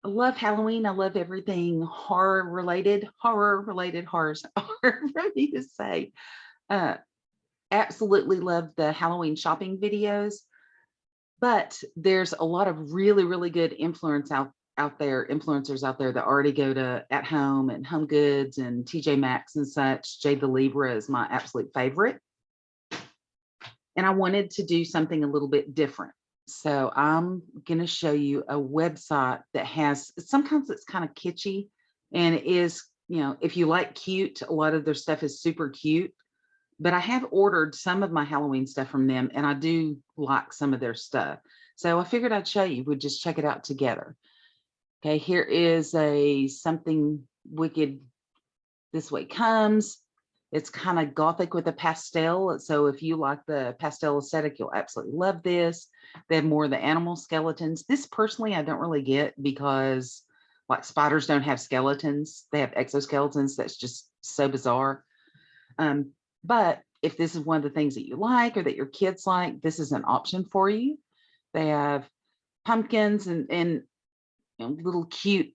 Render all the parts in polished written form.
I love Halloween. I love everything horror related, horrors, hard for me to say. Uh, Absolutely love the Halloween shopping videos, but there's a lot of really, really good influencers out there that already go to At Home and Home Goods and TJ Maxx and such. Jay the Libra is my absolute favorite. And I wanted to do something a little bit different. So I'm going to show you a website that has, sometimes it's kind of kitschy and it is, if you like cute, a lot of their stuff is super cute. But I have ordered some of my Halloween stuff from them and I do like some of their stuff. So I figured I'd show you, we'd just check it out together. Okay, here is a something wicked this way comes. It's kind of gothic with a pastel. So if you like the pastel aesthetic, you'll absolutely love this. They have more of the animal skeletons. This personally, I don't really get because like spiders don't have skeletons. They have exoskeletons. That's just so bizarre. But if this is one of the things that you like or that your kids like, this is an option for you. They have pumpkins and little cute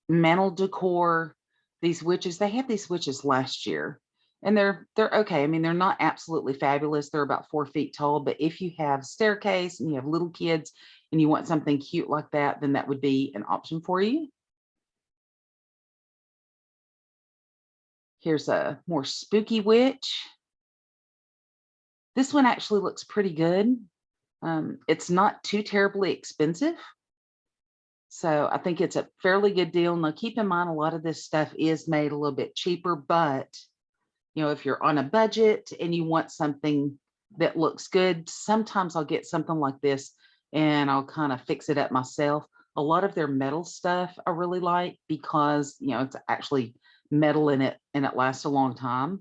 mantle decor. These witches, they had these witches last year, and they're okay. I mean, they're not absolutely fabulous. They're about 4 feet tall, but if you have staircase and you have little kids and you want something cute like that, then that would be an option for you. Here's a more spooky witch. This one actually looks pretty good. It's not too terribly expensive. So I think it's a fairly good deal. Now keep in mind, a lot of this stuff is made a little bit cheaper, but if you're on a budget and you want something that looks good, sometimes I'll get something like this and I'll kind of fix it up myself. A lot of their metal stuff I really like because, it's actually metal in it and it lasts a long time.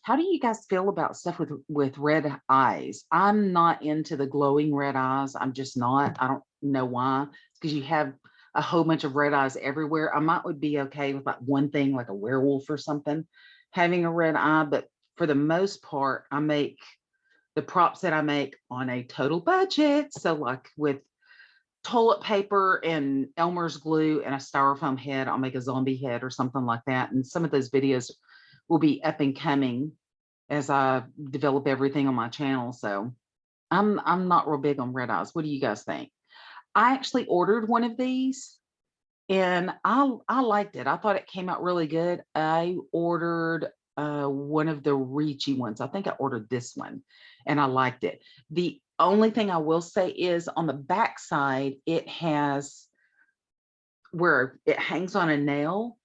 How do you guys feel about stuff with red eyes? I'm not into the glowing red eyes. I'm just not. I don't know why. It's because you have a whole bunch of red eyes everywhere. I might would be okay with like one thing, like a werewolf or something, having a red eye. But for the most part, I make the props that I make on a total budget. So like with toilet paper and Elmer's glue and a styrofoam head, I'll make a zombie head or something like that. And some of those videos will be up and coming as I develop everything on my channel. So I'm not real big on red eyes. What do you guys think? I actually ordered one of these and I liked it. I thought it came out really good. I ordered one of the Ricci ones. I think I ordered this one and I liked it. The only thing I will say is on the back side, it has where it hangs on a nail,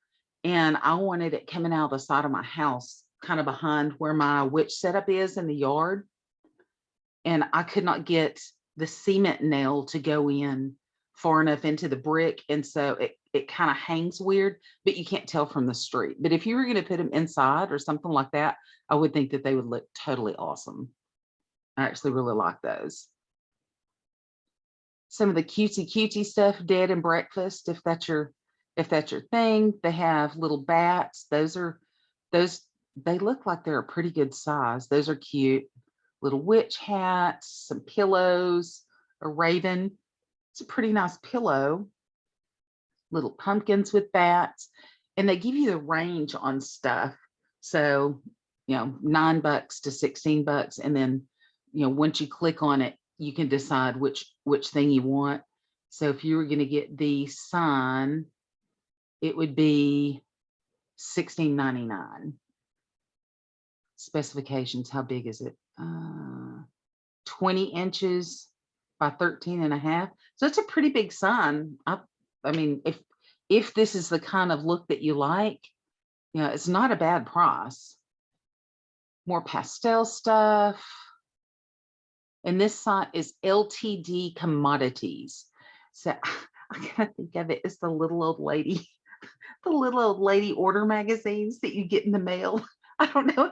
and I wanted it coming out of the side of my house, kind of behind where my witch setup is in the yard. And I could not get the cement nail to go in far enough into the brick. And so it kind of hangs weird, but you can't tell from the street. But if you were going to put them inside or something like that, I would think that they would look totally awesome. I actually really like those. Some of the cutesy stuff, Dead and Breakfast, if that's your thing. They have little bats. Those they look like they're a pretty good size. Those are cute. Little witch hats, some pillows, a raven. It's a pretty nice pillow. Little pumpkins with bats. And they give you the range on stuff. So, $9 to $16. And then, once you click on it, you can decide which thing you want. So if you were going to get the sign, it would be $16.99. Specifications, how big is it? 20 inches by 13 and a half. So it's a pretty big sign. I mean, if this is the kind of look that you like, it's not a bad price. More pastel stuff. And this site is LTD Commodities. So I gotta think of it as the little old lady, the little old lady order magazines that you get in the mail. I don't know.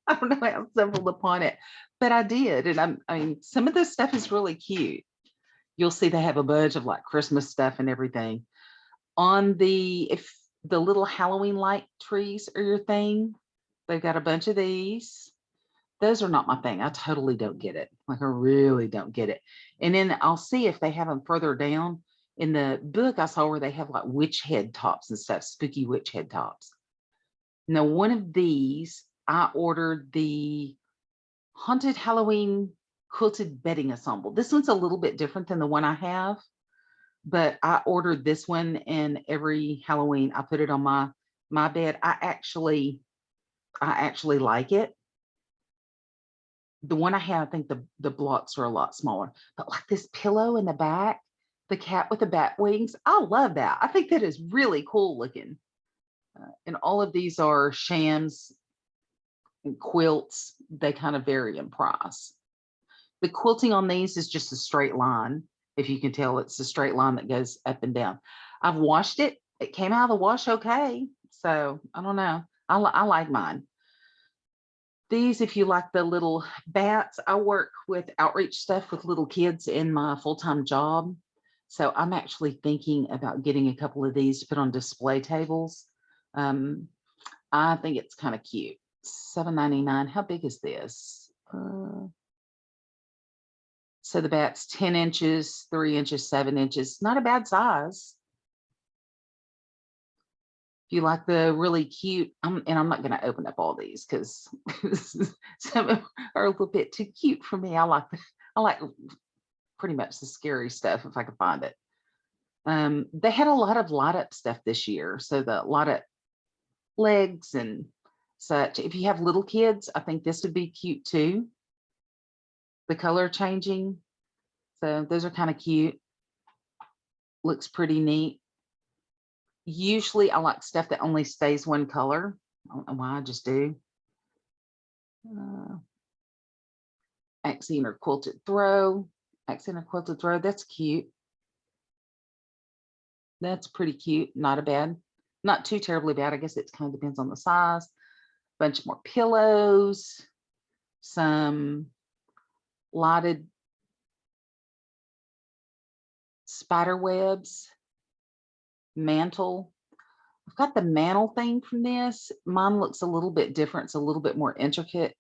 I don't know how I stumbled upon it, but I did. And I mean, some of this stuff is really cute. You'll see they have a bunch of like Christmas stuff and everything. If the little Halloween light trees are your thing, they've got a bunch of these. those are not my thing. I totally don't get it. Like I really don't get it. And then I'll see if they have them further down in the book. I saw where they have like witch head tops and stuff, spooky witch head tops. Now, one of these, I ordered the Haunted Halloween quilted bedding ensemble. This one's a little bit different than the one I have, but I ordered this one, and every Halloween I put it on my bed. I actually like it. The one I have, I think the blocks are a lot smaller, but like this pillow in the back, the cat with the bat wings, I love that. I think that is really cool looking. And all of these are shams and quilts. They kind of vary in price. The quilting on these is just a straight line. If you can tell, it's a straight line that goes up and down. I've washed it. It came out of the wash okay. So I don't know. I like mine. These, if you like the little bats, I work with outreach stuff with little kids in my full-time job. So I'm actually thinking about getting a couple of these to put on display tables. I think it's kind of cute. $7.99. How big is this? So the bat's 10 inches, 3 inches, 7 inches. Not a bad size. If you like the really cute, and I'm not going to open up all these because some of them are a little bit too cute for me. I like pretty much the scary stuff if I can find it. They had a lot of light up stuff this year, so the light up legs and such. If you have little kids, I think this would be cute too. The color changing, so those are kind of cute. Looks pretty neat. Usually I like stuff that only stays one color. I don't know why, I just do. Accent or quilted throw. Accent or quilted throw, that's cute. That's pretty cute, not a bad, not too terribly bad. I guess it kind of depends on the size. Bunch more pillows, some lighted spider webs, mantle. I've got the mantle thing from this. Mine looks a little bit different. It's a little bit more intricate.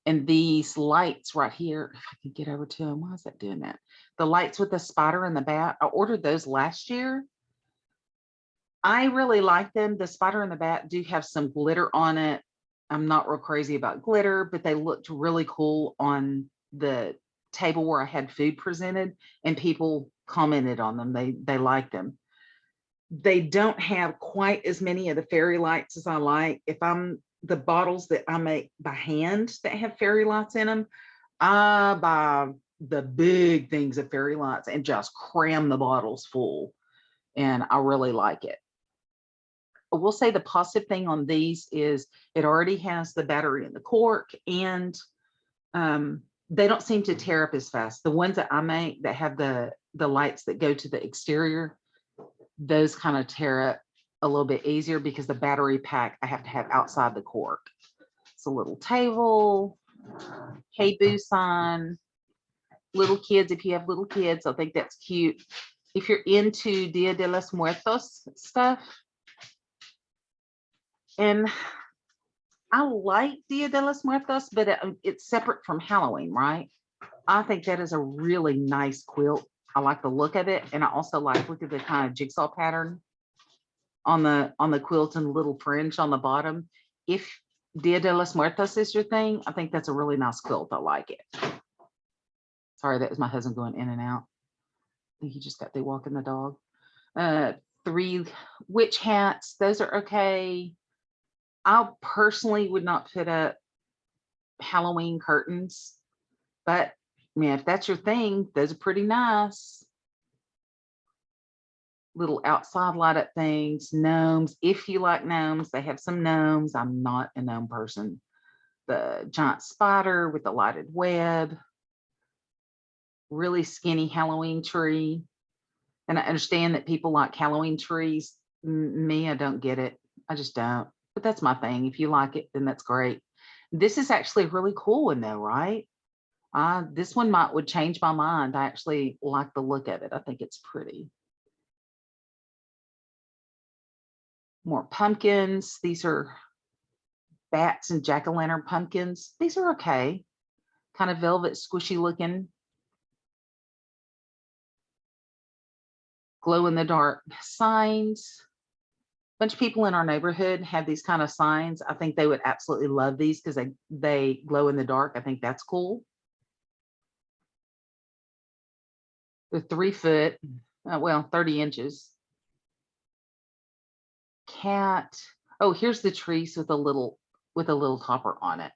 And these lights right here, if I could get over to them, why is that doing that? The lights with the spider and the bat, I ordered those last year. I really like them. The spider and the bat do have some glitter on it. I'm not real crazy about glitter, but they looked really cool on the table where I had food presented, and people commented on them. They liked them. They don't have quite as many of the fairy lights as I like. If I'm the bottles that I make by hand that have fairy lights in them, I buy the big things of fairy lights and just cram the bottles full. And I really like it. I will say the positive thing on these is it already has the battery in the cork, and they don't seem to tear up as fast. The ones that I make that have the lights that go to the exterior, those kind of tear up a little bit easier because the battery pack I have to have outside the cork. It's a little table, Hey Boo sign, little kids. If you have little kids, I think that's cute. If you're into Dia de los Muertos stuff, and I like Dia de los Muertos, but it's separate from Halloween, right? I think that is a really nice quilt. I like the look of it, and I also look at the kind of jigsaw pattern on the quilt and the little fringe on the bottom. If Dia de los Muertos is your thing, I think that's a really nice quilt. I like it. Sorry, that was my husband going in and out. I think he just got through walking the dog. 3 witch hats, those are okay. I personally would not put up Halloween curtains, but I mean, if that's your thing, those are pretty nice. Little outside light up things, gnomes. If you like gnomes, they have some gnomes. I'm not a gnome person. The giant spider with the lighted web, really skinny Halloween tree. And I understand that people like Halloween trees. Me, I don't get it. I just don't. But that's my thing. If you like it, then that's great. This is actually a really cool one though, right? This one would change my mind. I actually like the look of it. I think it's pretty. More pumpkins. These are bats and jack-o'-lantern pumpkins. These are okay. Kind of velvet, squishy looking. Glow in the dark signs. A bunch of people in our neighborhood have these kind of signs. I think they would absolutely love these because they glow in the dark. I think that's cool. They're 3 foot, well, 30 inches. Cat. Oh, here's the trees with a little topper on it.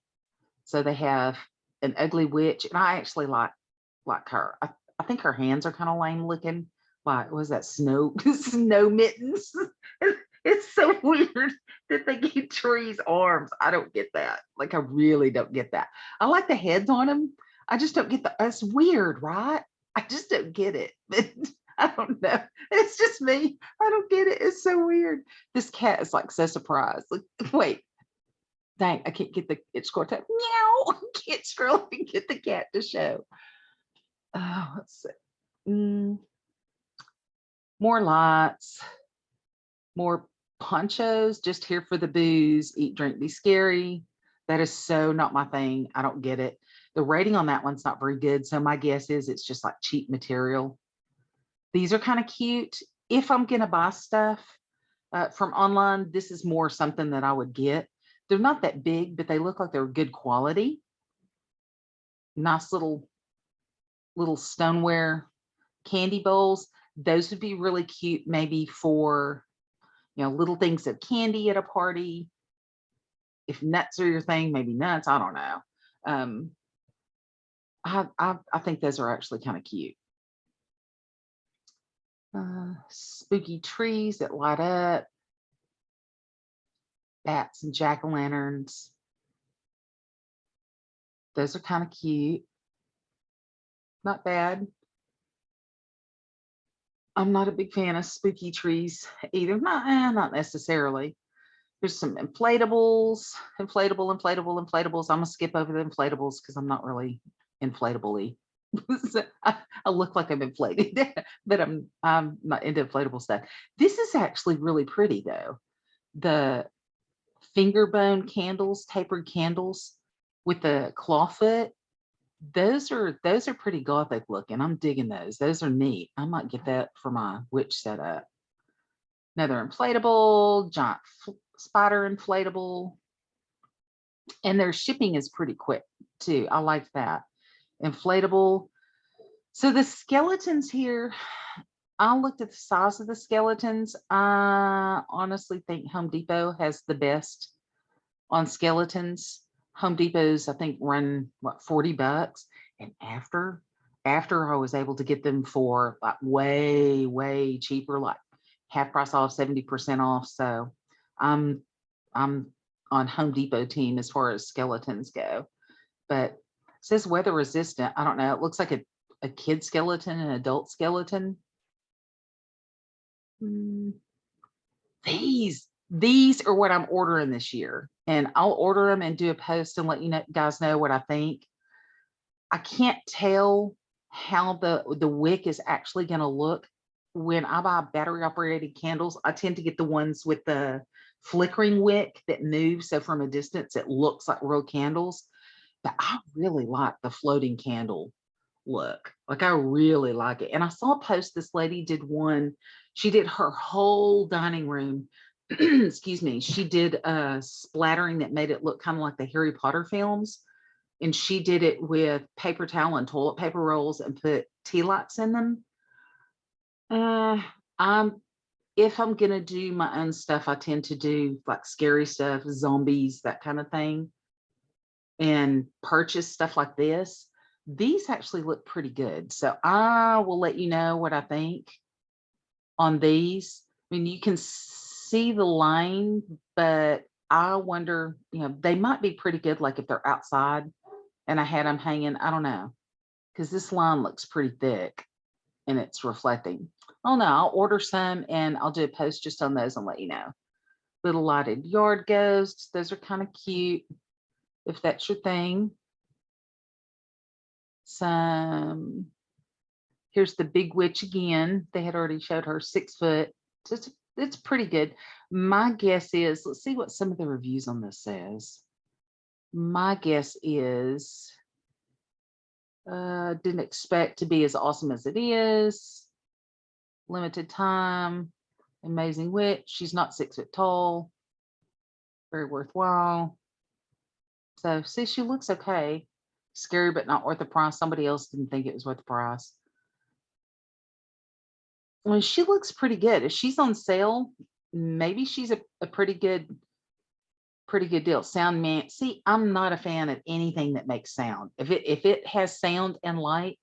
So they have an ugly witch, and I actually like her. I think her hands are kind of lame looking. Like, was that snow snow mittens? It's so weird that they give trees arms. I don't get that. Like, I really don't get that. I like the heads on them. I just don't get that's weird, right? I just don't get it. I don't know. It's just me. I don't get it. It's so weird. This cat is like so surprised. Like, wait, dang, I can't get it's quartet. Meow. I can't scroll up and get the cat to show. Oh, let's see. More lights, more ponchos, just here for the booze, eat, drink, be scary. That is so not my thing. I don't get it. The rating on that one's not very good. So my guess is it's just like cheap material. These are kind of cute. If I'm going to buy stuff from online, this is more something that I would get. They're not that big, but they look like they're good quality. Nice little stoneware candy bowls. Those would be really cute, maybe for, little things of candy at a party. If nuts are your thing, maybe nuts. I don't know. I think those are actually kind of cute. Spooky trees that light up. Bats and jack-o'-lanterns. Those are kind of cute. Not bad. I'm not a big fan of spooky trees either. Not necessarily. There's some inflatables. I'm gonna skip over the inflatables because I'm not really inflatable-y. I look like I'm inflated, but I'm not into inflatable stuff. This is actually really pretty though. The finger bone candles, tapered candles with the clawfoot. Those are pretty gothic looking. I'm digging those. Those are neat. I might get that for my witch setup. Another inflatable, giant spider inflatable. And their shipping is pretty quick too. I like that. Inflatable. So the skeletons here, I looked at the size of the skeletons. I honestly think Home Depot has the best on skeletons. Home Depots, I think, run what, $40. And after I was able to get them for like way cheaper, like half price off, 70% off. So I'm on Home Depot team as far as skeletons go. But it says weather resistant. I don't know. It looks like a kid skeleton, an adult skeleton. These are what I'm ordering this year, and I'll order them and do a post and let you guys know what I think. I can't tell how the wick is actually going to look when I buy battery operated candles. I tend to get the ones with the flickering wick that moves, so from a distance it looks like real candles. But I really like the floating candle look. Like, I really like it. And I saw a post, this lady did one. She did her whole dining room. Excuse me. She did a splattering that made it look kind of like the Harry Potter films. And she did it with paper towel and toilet paper rolls and put tea lights in them. If I'm gonna do my own stuff, I tend to do like scary stuff, zombies, that kind of thing, and purchase stuff like this. These actually look pretty good. So I will let you know what I think on these. I mean, you can see the line, but I wonder, they might be pretty good, like if they're outside and I had them hanging. I don't know, because this line looks pretty thick and it's reflecting. Oh no, I'll order some and I'll do a post just on those and let you know. Little lighted yard ghosts. Those are kind of cute if that's your thing. Some, here's the big witch again. They had already showed her 6 foot. Just It's pretty good. My guess is, let's see what some of the reviews on this says. My guess is, didn't expect to be as awesome as it is. Limited time, amazing wit. She's not 6 foot tall. Very worthwhile. So see, she looks okay. Scary, but not worth the price. Somebody else didn't think it was worth the price. Well, she looks pretty good. If she's on sale, maybe she's a pretty good deal. Sound man. See, I'm not a fan of anything that makes sound. If it has sound and light,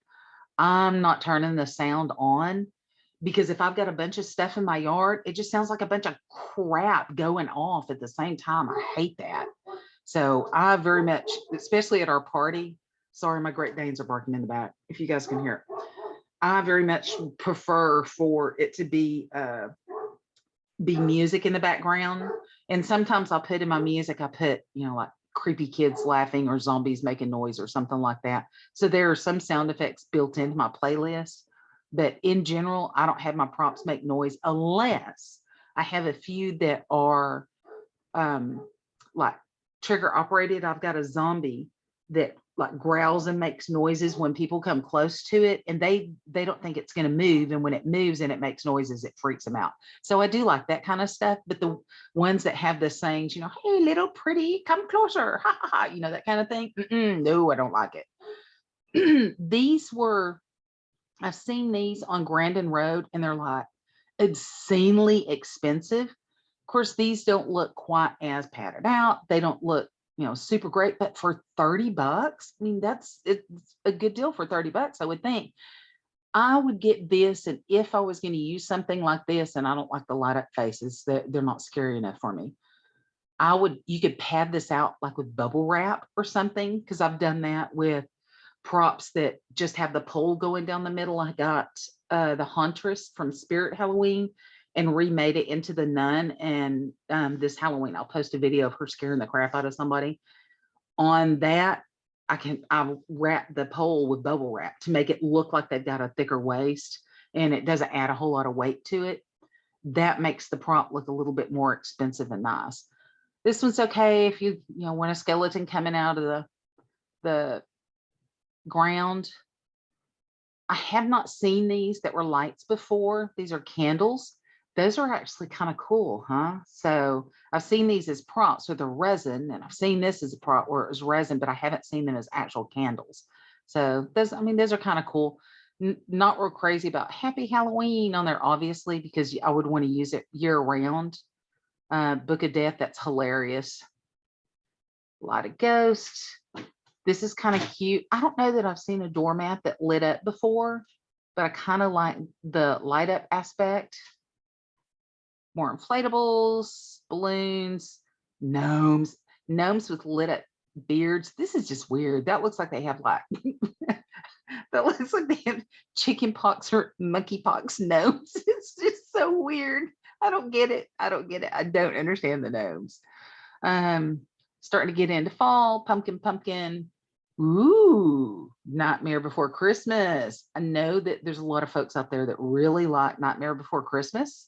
I'm not turning the sound on, because if I've got a bunch of stuff in my yard, it just sounds like a bunch of crap going off at the same time. I hate that. So I very much, especially at our party, sorry, my Great Danes are barking in the back, if you guys can hear it. I very much prefer for it to be music in the background. And sometimes I'll put in my music, I put, like creepy kids laughing or zombies making noise or something like that. So there are some sound effects built into my playlist. But in general, I don't have my prompts make noise unless I have a few that are like trigger operated. I've got a zombie that like growls and makes noises when people come close to it, and they don't think it's going to move, and when it moves and it makes noises, it freaks them out. So I do like that kind of stuff. But the ones that have the sayings, hey little pretty, come closer, ha ha ha, that kind of thing, no, I don't like it. I've seen these on Grandin Road, and they're like obscenely expensive. Of course, these don't look quite as padded out. They don't look, super great, but for $30, I mean, it's a good deal for $30, I would think. I would get this, and if I was going to use something like this, and I don't like the light up faces, they're not scary enough for me. You could pad this out like with bubble wrap or something, because I've done that with props that just have the pole going down the middle. I got the Hauntress from Spirit Halloween and remade it into the nun. And this Halloween, I'll post a video of her scaring the crap out of somebody. On that, I'll wrap the pole with bubble wrap to make it look like they've got a thicker waist, and it doesn't add a whole lot of weight to it. That makes the prop look a little bit more expensive and nice. This one's okay if you want a skeleton coming out of the ground. I have not seen these that were lights before. These are candles. Those are actually kind of cool, huh? So I've seen these as props with a resin, and I've seen this as a prop where it was resin, but I haven't seen them as actual candles. So those are kind of cool. Not real crazy about Happy Halloween on there, obviously, because I would want to use it year round. Book of Death, that's hilarious. A lot of ghosts. This is kind of cute. I don't know that I've seen a doormat that lit up before, but I kind of like the light up aspect. More inflatables, balloons, gnomes with lit up beards. This is just weird. That looks like they have like, that looks like they have chicken pox or monkey pox gnomes. It's just so weird. I don't get it. I don't understand the gnomes. Starting to get into fall, pumpkin. Ooh, Nightmare Before Christmas. I know that there's a lot of folks out there that really like Nightmare Before Christmas.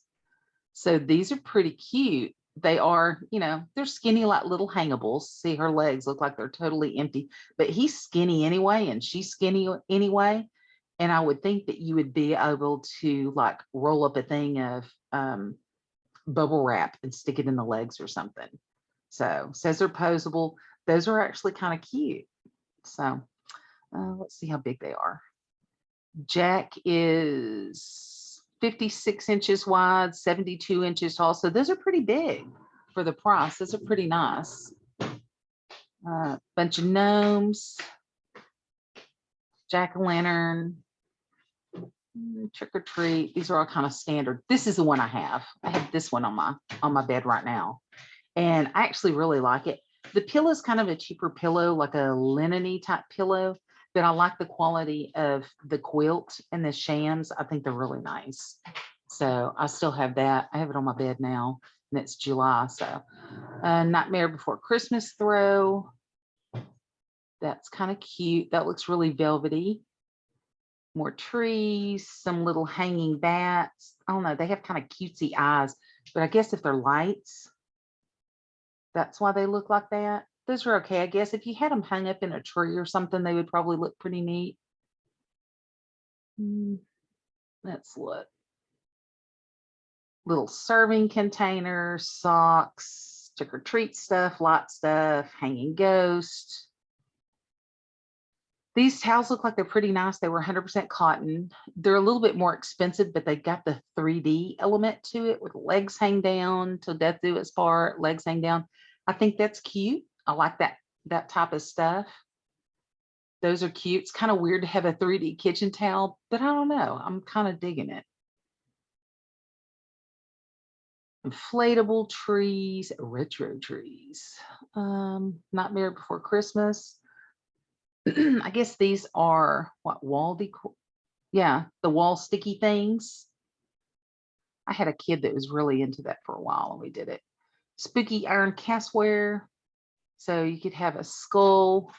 So these are pretty cute. They are, they're skinny like little hangables. See, her legs look like they're totally empty, but he's skinny anyway, and she's skinny anyway. And I would think that you would be able to like roll up a thing of bubble wrap and stick it in the legs or something. So says they're posable. Those are actually kind of cute. So let's see how big they are. Jack is 56 inches wide, 72 inches tall. So those are pretty big for the price. Those are pretty nice. Bunch of gnomes, jack-o'-lantern, trick or treat. These are all kind of standard. This is the one I have. I have this one on my bed right now, and I actually really like it. The pillow is kind of a cheaper pillow, like a linen-y type pillow, but I like the quality of the quilt and the shams. I think they're really nice. So I still have that. I have it on my bed now, and it's July. So Nightmare Before Christmas throw. That's kind of cute. That looks really velvety. More trees, some little hanging bats. I don't know. They have kind of cutesy eyes, but I guess if they're lights, that's why they look like that. Those are okay. I guess if you had them hung up in a tree or something, they would probably look pretty neat. Let's look. Little serving containers, socks, trick or treat stuff, lot stuff, hanging ghost. These towels look like they're pretty nice. They were 100% cotton. They're a little bit more expensive, but they got the 3D element to it with legs hang down till death do its part, legs hang down. I think that's cute. I like that type of stuff. Those are cute. It's kind of weird to have a 3D kitchen towel, but I don't know. I'm kind of digging it. Inflatable trees, retro trees. Nightmare Before Christmas. I guess these are what, wall decor? Yeah, the wall sticky things. I had a kid that was really into that for a while and we did it. Spooky iron castware. So you could have a skull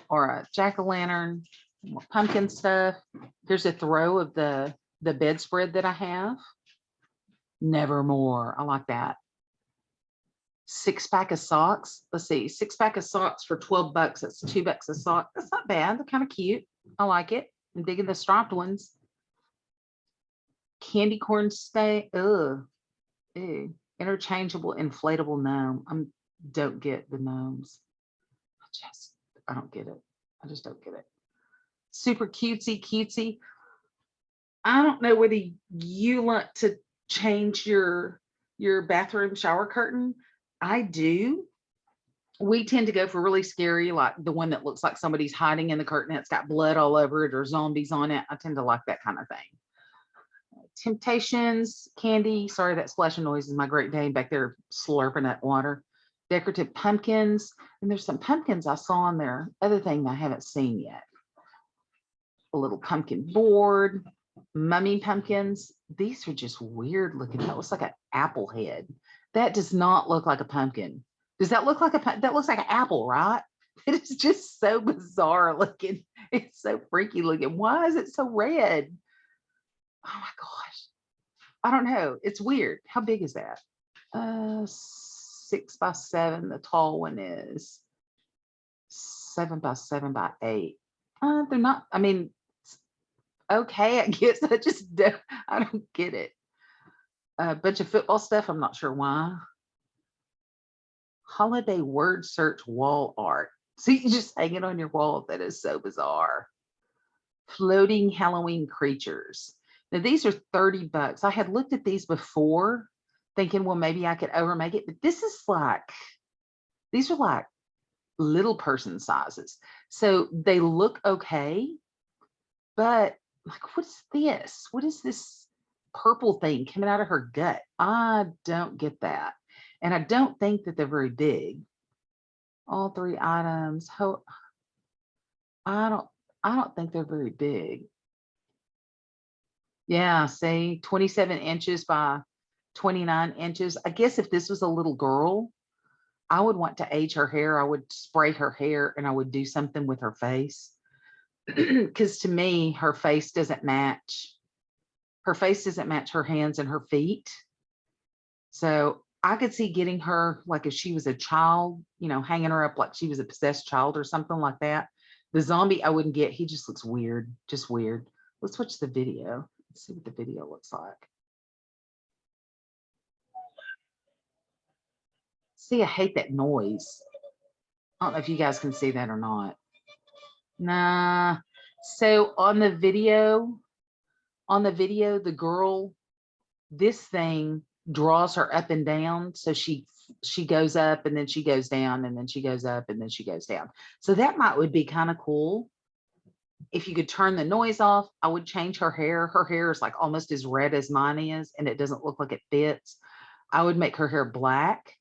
or a jack-o'-lantern, more pumpkin stuff. Here's a throw of the bedspread that I have. Nevermore. I like that. 6-pack of socks. Let's see, 6-pack of socks for 12 bucks. That's $2 a sock. That's not bad. They're kind of cute. I like it. I'm digging the striped ones. Candy corn stay. Ugh. Ew. Interchangeable inflatable gnome. I don't get the gnomes. I don't get it. I just don't get it. Super cutesy. I don't know whether you want to change your bathroom shower curtain. I do. We tend to go for really scary, like the one that looks like somebody's hiding in the curtain. It's got blood all over it or zombies on it. I tend to like that kind of thing. Temptations, candy. Sorry, that splashing noise is my Great Dane back there slurping that water. Decorative pumpkins. And there's some pumpkins I saw on there. Other thing I haven't seen yet. A little pumpkin board. Mummy pumpkins. These are just weird looking. That looks like an apple head. That does not look like a pumpkin. Does that look like that looks like an apple, right? It is just so bizarre looking. It's so freaky looking. Why is it so red? Oh my gosh. I don't know. It's weird. How big is that? 6 by 7. The tall one is 7 by 7 by 8. They're not, I mean, okay, I guess I don't get it. A bunch of football stuff. I'm not sure why. Holiday word search wall art. So you just hang it on your wall. That is so bizarre. Floating Halloween creatures. Now these are 30 bucks. I had looked at these before thinking, well, maybe I could overmake it, but this is like, these are like little person sizes. So they look okay, but like, what's this? What is this purple thing coming out of her gut? I don't get that. And I don't think that they're very big. All 3 items. I don't think they're very big. Yeah, say 27 inches by 29 inches. I guess if this was a little girl, I would want to age her hair. I would spray her hair and I would do something with her face. Because to me, her face doesn't match. Her face doesn't match her hands and her feet. So I could see getting her, like if she was a child, hanging her up like she was a possessed child or something like that. The zombie I wouldn't get. He just looks weird, just weird. Let's watch the video. Let's see what the video looks like. See, I hate that noise. I don't know if you guys can see that or not. Nah. So on the video, the girl, this thing draws her up and down. So she goes up and then she goes down and then she goes up and then she goes down. So that would be kind of cool. If you could turn the noise off, I would change her hair. Her hair is like almost as red as mine is, and it doesn't look like it fits. I would make her hair black.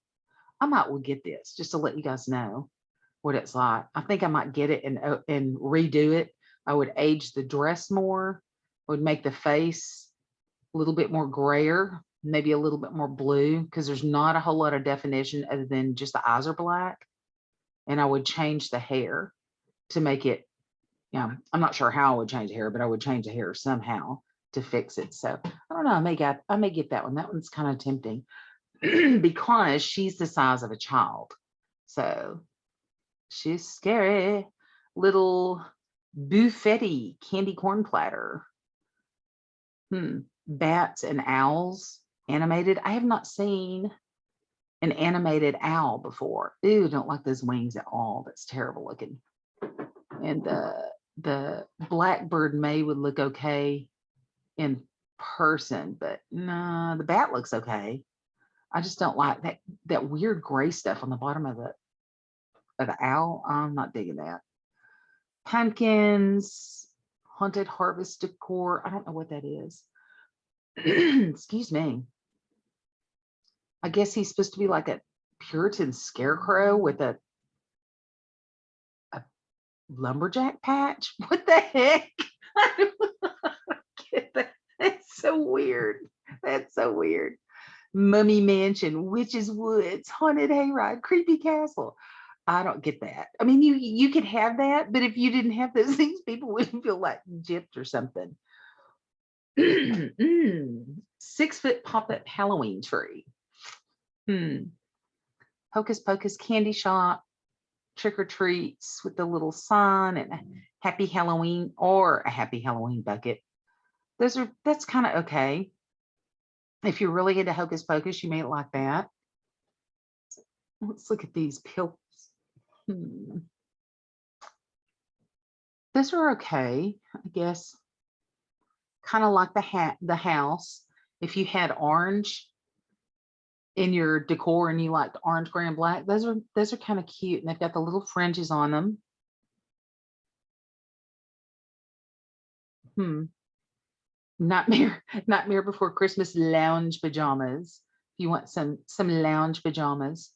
I might will get this just to let you guys know what it's like. I think I might get it and redo it. I would age the dress more. I would make the face a little bit more grayer, maybe a little bit more blue, because there's not a whole lot of definition other than just the eyes are black. And I would change the hair to make it Yeah, I'm not sure how I would change the hair, but I would change the hair somehow to fix it. So I don't know. I may get that one. That one's kind of tempting because she's the size of a child. So she's scary. Little buffetti candy corn platter. Bats and owls animated. I have not seen an animated owl before. Ew, don't like those wings at all. That's terrible looking. And the blackbird may would look okay in person, but no, the bat looks okay. I just don't like that weird gray stuff on the bottom of the owl. I'm not digging that. Pumpkins, haunted harvest decor. I don't know what that is. Excuse me. I guess he's supposed to be like a Puritan scarecrow with a lumberjack patch. What the heck? I don't get that. That's so weird. That's so weird. Mummy Mansion, Witch's Woods, Haunted Hayride, Creepy Castle. I don't get that. I mean, you could have that, but if you didn't have those things, people wouldn't feel like gypped or something. 6-foot pop-up Halloween tree. Hocus Pocus candy shop, trick or treats with the little sign and a happy Halloween or a happy Halloween bucket. That's kind of okay. If you're really into Hocus Pocus, you may like that. Let's look at these pills. Those are okay, I guess. Kind of like the house. If you had orange in your decor and you liked orange, gray, and black, those are kind of cute, and they've got the little fringes on them. Nightmare Before Christmas lounge pajamas. If you want some lounge pajamas.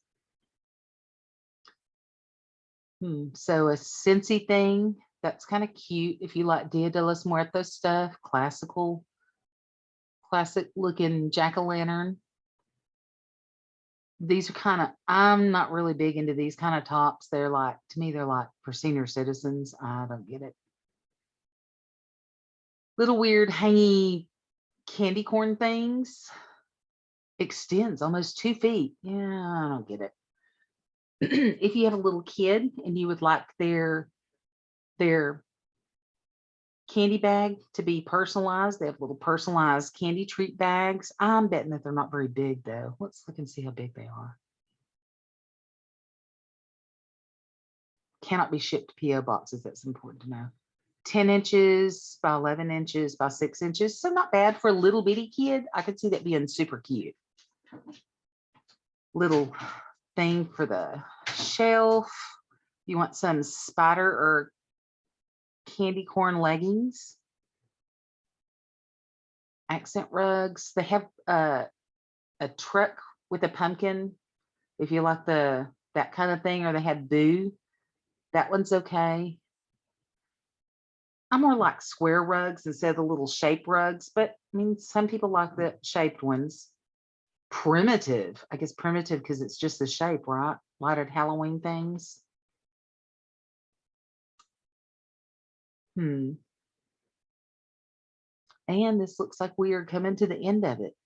So a Scentsy thing, that's kind of cute. If you like Dia de los Muertos stuff, classic looking jack-o'-lantern. These are kind of, I'm not really big into these kind of tops. They're like, to me, they're like for senior citizens. I don't get it. Little weird hangy candy corn things. Extends almost 2 feet. Yeah, I don't get it. If you have a little kid and you would like their candy bag to be personalized, they have little personalized candy treat bags. I'm betting that they're not very big though. Let's look and see how big they are. Cannot be shipped to PO boxes. That's important to know. 10 inches by 11 inches by 6 inches. So not bad for a little bitty kid. I could see that being super cute. Little thing for the shelf. You want some spider or candy corn leggings. Accent rugs. They have a truck with a pumpkin. If you like that kind of thing, or they have Boo. That one's okay. I'm more like square rugs instead of the little shape rugs, but I mean, some people like the shaped ones. Primitive, I guess primitive because it's just the shape, right? Lighted Halloween things. And this looks like we are coming to the end of it.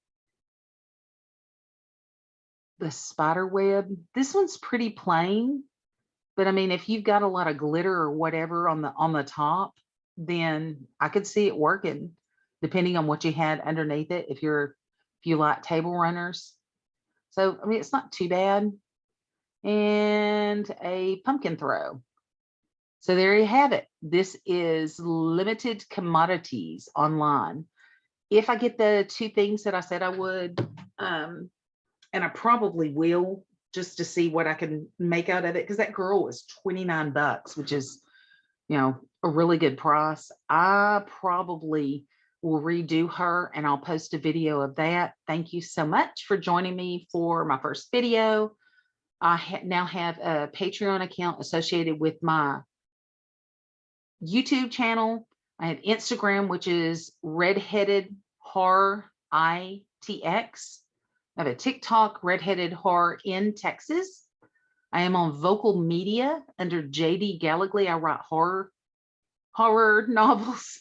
The spider web. This one's pretty plain, but I mean, if you've got a lot of glitter or whatever on the top, then I could see it working, depending on what you had underneath it. If you like table runners, so I mean, it's not too bad. And a pumpkin throw. So there you have it. This is Limited Commodities online. If I get the 2 things that I said I would, and I probably will, just to see what I can make out of it, because that girl was $29, which is, a really good price. I probably will redo her and I'll post a video of that. Thank you so much for joining me for my first video. I now have a Patreon account associated with my YouTube channel. I have Instagram, which is Redheaded Horror ITX. I have a TikTok, Redheaded Horror in Texas. I am on Vocal Media under JD Gallagly. I write horror horror novels,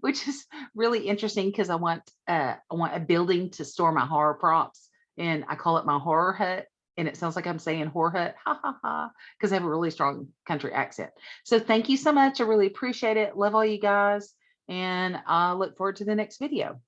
which is really interesting because I want a building to store my horror props, and I call it my horror hut. And it sounds like I'm saying horror hut, ha ha ha, because I have a really strong country accent. So thank you so much. I really appreciate it. Love all you guys, and I look forward to the next video.